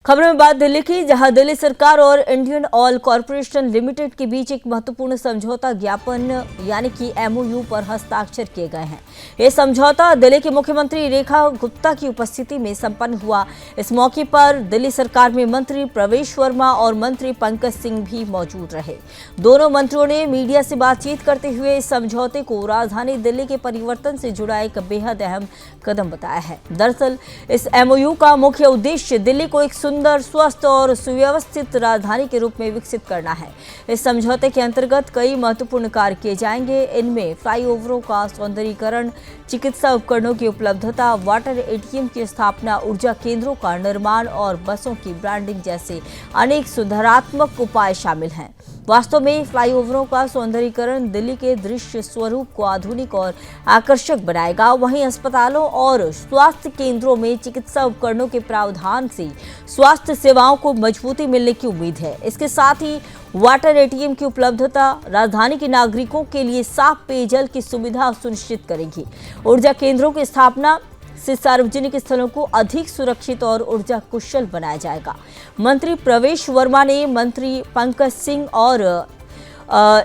खबर में बात दिल्ली की, जहां दिल्ली सरकार और इंडियन ऑयल कॉरपोरेशन लिमिटेड के बीच एक महत्वपूर्ण समझौता ज्ञापन यानी कि एमओयू पर हस्ताक्षर किए गए हैं। यह समझौता दिल्ली की मुख्यमंत्री रेखा गुप्ता की उपस्थिति में संपन्न हुआ। इस मौके पर दिल्ली सरकार में मंत्री प्रवेश वर्मा और मंत्री पंकज सिंह भी मौजूद रहे। दोनों मंत्रियों ने मीडिया से बातचीत करते हुए इस समझौते को राजधानी दिल्ली के परिवर्तन से जुड़ा एक बेहद अहम कदम बताया है। दरअसल इस एमओयू का मुख्य उद्देश्य दिल्ली को एक सुंदर, स्वस्थ और सुव्यवस्थित राजधानी के रूप में विकसित करना है। इस समझौते के अंतर्गत कई महत्वपूर्ण कार्य किए जाएंगे। इनमें फ्लाईओवरों का सौंदर्यीकरण, चिकित्सा उपकरणों की उपलब्धता, वाटर एटीएम की स्थापना, ऊर्जा केंद्रों का निर्माण और बसों की ब्रांडिंग जैसे अनेक सुधारात्मक उपाय शामिल हैं। वास्तव में फ्लाईओवरों का सौंदर्यीकरण दिल्ली के दृश्य स्वरूप को आधुनिक और आकर्षक बनाएगा। वहीं अस्पतालों और स्वास्थ्य केंद्रों में चिकित्सा उपकरणों के प्रावधान से स्वास्थ्य सेवाओं को मजबूती मिलने की उम्मीद है। इसके साथ ही वाटर एटीएम की उपलब्धता राजधानी के नागरिकों के लिए साफ पेयजल की सुविधा सुनिश्चित करेगी। ऊर्जा केंद्रों की स्थापना से सार्वजनिक स्थलों को अधिक सुरक्षित और ऊर्जा कुशल बनाया जाएगा। मंत्री प्रवेश वर्मा ने मंत्री पंकज सिंह और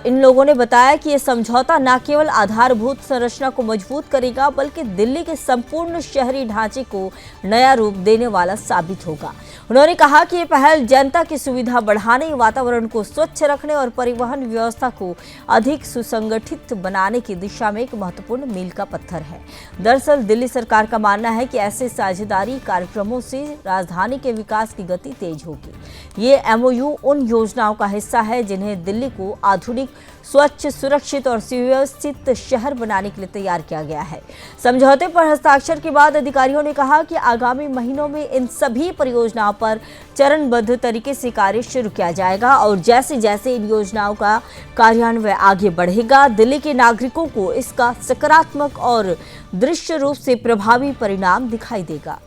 इन लोगों ने बताया कि यह समझौता न केवल आधारभूत संरचना को मजबूत करेगा, बल्कि दिल्ली के संपूर्ण शहरी ढांचे को नया रूप देने वाला साबित होगा। उन्होंने कहा कि यह पहल जनता की सुविधा बढ़ाने, वातावरण को स्वच्छ रखने और परिवहन व्यवस्था को अधिक सुसंगठित बनाने की दिशा में एक महत्वपूर्ण मील का पत्थर है। दरअसल दिल्ली सरकार का मानना है कि ऐसे साझेदारी कार्यक्रमों से राजधानी के विकास की गति तेज होगी। ये एमओयू उन योजनाओं का हिस्सा है जिन्हें दिल्ली को आधुनिक, स्वच्छ, सुरक्षित और सुव्यवस्थित शहर बनाने के लिए तैयार किया गया है। समझौते पर हस्ताक्षर के बाद अधिकारियों ने कहा कि आगामी महीनों में इन सभी परियोजनाओं पर चरणबद्ध तरीके से कार्य शुरू किया जाएगा और जैसे जैसे इन योजनाओं का कार्यान्वयन आगे बढ़ेगा, दिल्ली के नागरिकों को इसका सकारात्मक और दृश्य रूप से प्रभावी परिणाम दिखाई देगा।